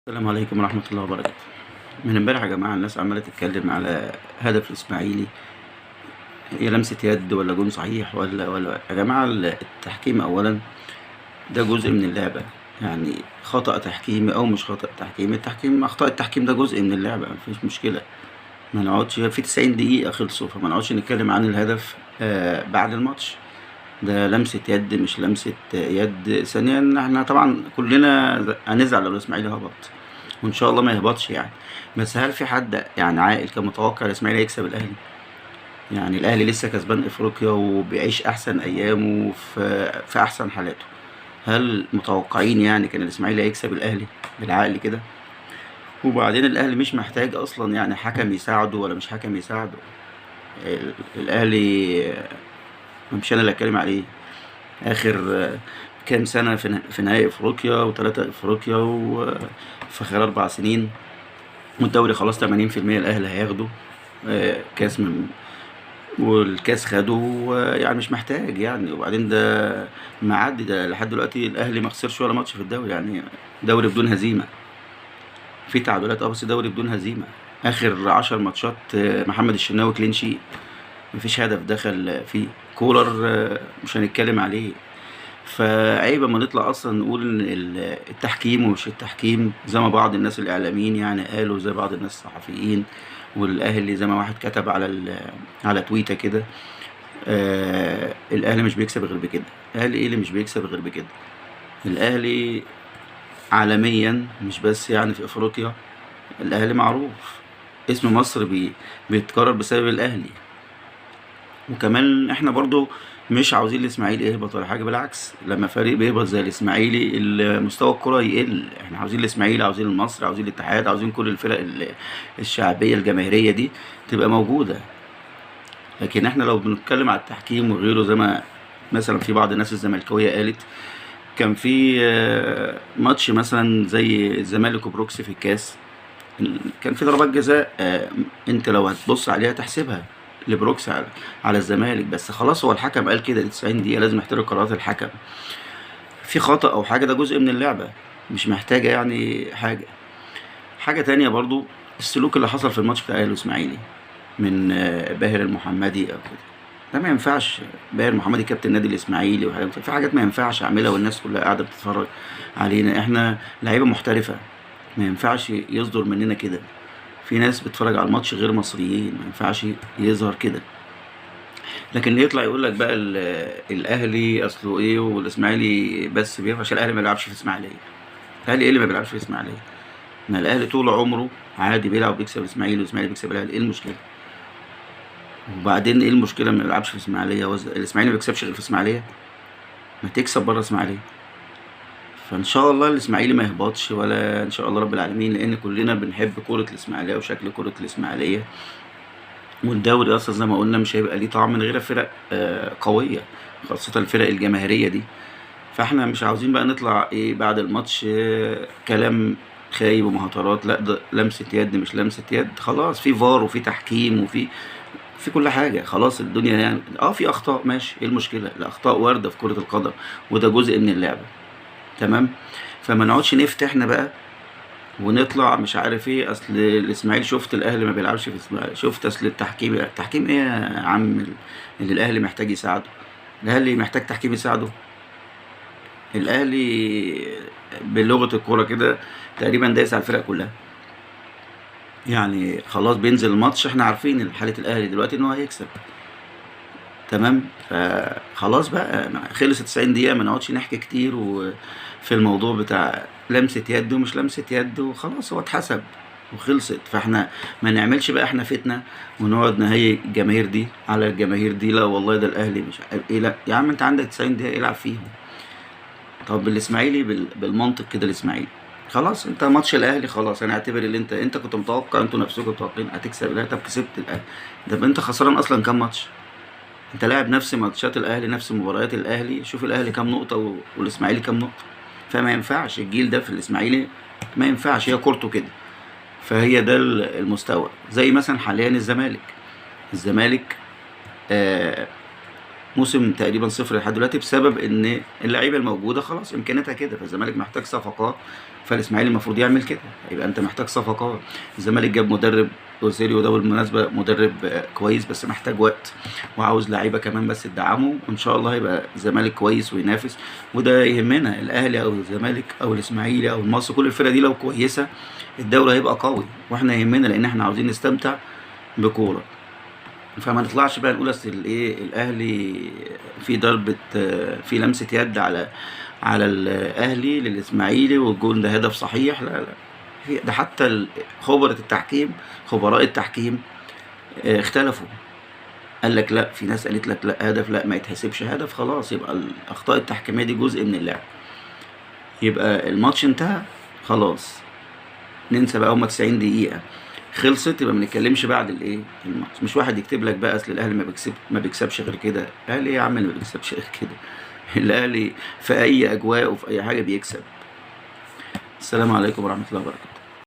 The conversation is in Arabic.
السلام عليكم ورحمة الله وبركاته. من امبارح يا جماعة الناس عمالة تتكلم على هدف الإسماعيلي، هي لمسة يد ولا جون صحيح ولا يا جماعة التحكيم أولا ده جزء من اللعبة، يعني خطأ تحكيمي أو مش خطأ تحكيمي، أخطاء التحكيم ده جزء من اللعبة، مفيش مشكلة. ما نقعدش في 90 دقيقة خلصوا، فما نقعدش نتكلم عن الهدف بعد الماتش. ده لمسة يد مش لمسة يد. ثانيا احنا طبعا كلنا هنزعل لو الإسماعيلي هبط، وإن شاء الله ما يهبطش يعني. بس هل في حد يعني عاقل كان متوقع الإسماعيلي يكسب الأهلي؟ يعني الأهلي لسه كسبان إفريقيا وبيعيش أحسن أيامه في أحسن حالاته. هل متوقعين يعني كان الإسماعيلي هيكسب الأهلي بالعقل كده؟ وبعدين الأهلي مش محتاج أصلا يعني حكم يساعده ولا مش حكم يساعده. الأهلي مش أنا اللي أتكلم عليه. آخر كام سنة في نهائي أفريقيا وتلاتة أفريقيا وفي خلال 4 سنين، والدوري خلاص 80% الأهلي هياخده. كاس والكاس خده، يعني مش محتاج يعني. وبعدين ده معدي، ده لحد دلوقتي الأهلي ما خسرش ولا ماتش في الدوري، يعني دوري بدون هزيمة. في تعادلات بس دوري بدون هزيمة. آخر 10 ماتشات محمد الشناوي كلين شيت، مفيش هدف دخل فيه. كولر مش هنتكلم عليه. فعيب اما نطلع اصلا نقول ان التحكيم ومش التحكيم، زي ما بعض الناس الاعلاميين يعني قالوا، زي بعض الناس الصحفيين والاهلي، زي ما واحد كتب على تويتر كده. الاهلي مش بيكسب غير بكده. الاهلي ايه اللي مش بيكسب غير بكده؟ الاهلي عالميا مش بس يعني في افريقيا، الاهلي معروف. اسم مصر بيتكرر بسبب الاهلي. وكمان احنا برضو مش عاوزين الاسماعيلي يهبط ولا حاجه، بالعكس. لما فريق بيهبط زي الاسماعيلي مستوى الكره يقل. احنا عاوزين الاسماعيلي، عاوزين المصري، عاوزين الاتحاد، عاوزين كل الفرق الشعبيه الجماهيريه دي تبقى موجوده. لكن احنا لو بنتكلم على التحكيم وغيره، زي ما مثلا في بعض الناس الزملكاويه قالت، كان في ماتش مثلا زي الزمالك وبروكسي في الكاس، كان في ضربات جزاء. انت لو هتبص عليها تحسبها لبروكس على الزمالك، بس خلاص هو الحكم قال كده، دي 90 دقيقة لازم نحترم قرارات الحكم. في خطأ او حاجة ده جزء من اللعبة، مش محتاجة يعني حاجة تانية. برضو السلوك اللي حصل في الماتش بتاع الاهلي والاسماعيلي من باهر المحمدي او كده، ده ما ينفعش. باهر المحمدي كابتن النادي الاسماعيلي، وحاجات في حاجات ما ينفعش اعملها والناس كلها قاعدة بتتفرج علينا. احنا لعيبة محترفة، ما ينفعش يصدر مننا كده. في ناس بتتفرج على الماتش غير مصريين، ما ينفعش يظهر كده. لكن اللي يطلع يقول لك بقى الاهلي اصله ايه والاسماعيلي بس بيرفع، عشان الاهلي ما بيلعبش في اسماعيليه. الاهلي ايه اللي ما بيلعبش في اسماعيليه؟ ما الاهلي طول عمره عادي بيلعب وبيكسب الاسماعيلي، والاسماعيلي بيكسب الاهلي، ايه المشكله؟ وبعدين ايه المشكله ما بيلعبش في اسماعيليه؟ الاسماعيلي ما بيكسبش غير في اسماعيليه، ما تكسب بره اسماعيليه. فان شاء الله الاسماعيلي ما يهبطش، ولا ان شاء الله رب العالمين، لان كلنا بنحب كره الاسماعيليه وشكل كره الاسماعيليه. والدوري اصلا زي ما قلنا مش هيبقى ليه طعم من غير فرق قويه، خاصه الفرق الجماهيريه دي. فاحنا مش عاوزين بقى نطلع ايه بعد الماتش كلام خايب ومهاترات. لا، ده لمسه يد مش لمسه يد، خلاص في فار وفي تحكيم في كل حاجه. خلاص الدنيا يعني في اخطاء، ماشي، ايه المشكله؟ الاخطاء وارده في كره القدم، وده جزء من اللعبه. تمام. فما نقعدش نفتحنا بقى ونطلع مش عارف ايه، اصل الاسماعيلي، شفت الاهلي ما بيلعبش في اسماعيلي، شفت اصل التحكيم ايه يا عم اللي الاهلي محتاج يساعده؟ الاهلي محتاج تحكيم يساعده؟ الاهلي بلغة الكورة كده تقريبا دايس على الفرق كلها. يعني خلاص بينزل الماتش احنا عارفين حالة الاهلي دلوقتي ان هو هيكسب. تمام. فخلاص بقى خلصت 90 دقيقة، ما نقعدش نحكي كتير وفي الموضوع بتاع لمسة يد ومش لمسة يد، وخلاص هو اتحسب وخلصت. فاحنا ما نعملش بقى احنا فتنة ونقعد نهيج الجماهير دي على الجماهير دي. لا والله ده الاهلي مش عارف ايه. لا يا عم، انت عندك 90 دقيقة العب فيهم. طب الاسماعيلي بالمنطق كده، الاسماعيلي خلاص، انت ماتش الاهلي خلاص، انا اعتبر اللي انت كنت متوقع، انتوا نفسكم متوقعين هتكسب الاهلي، طب كسبت الاهلي. ده انت خسران اصلا كام ماتش؟ انت لاعب نفس ماتشات الاهلي، نفس مباريات الاهلي، شوف الاهلي كام نقطه والاسماعيلي كام نقطه. فما ينفعش الجيل ده في الاسماعيلي، ما ينفعش، هي كورته كده. فهي ده المستوى. زي مثلا حاليا الزمالك آه موسم تقريبا صفر لحد دلوقتي، بسبب ان اللعيبه الموجوده خلاص امكانياتها كده. فالزمالك محتاج صفقات، فالاسماعيلي المفروض يعمل كده. يبقى انت محتاج صفقات. الزمالك جاب مدرب اوزيريو ده بالمناسبه مدرب كويس، بس محتاج وقت وعاوز لعيبه كمان بس تدعمه، وان شاء الله يبقى الزمالك كويس وينافس. وده يهمنا، الاهلي او الزمالك او الاسماعيلي او المصري، كل الفرق دي لو كويسه الدوري هيبقى قوي، واحنا يهمنا لان احنا عاوزين نستمتع بكوره. فما نطلعش بقى نقول اصل الايه الاهلي في ضربه، في لمسه يد على الاهلي للاسماعيلي والجون ده هدف صحيح. لا لا، ده حتى خبراء التحكيم اختلفوا. قال لك لا، في ناس قالت لك لا هدف، لا ما يتحسبش هدف، خلاص يبقى الاخطاء التحكيميه دي جزء من اللعب. يبقى الماتش انتهى خلاص، ننسى بقى. هما 90 دقيقه خلصت، يبقى ما نتكلمش بعد الايه الماتش. مش واحد يكتب لك بقى اصل الاهلي ما بيكسبش غير كده. الاهلي يا عم اللي ما بيكسبش غير كده. الاهلي في اي اجواء وفي اي حاجه بيكسب. السلام عليكم ورحمه الله وبركاته.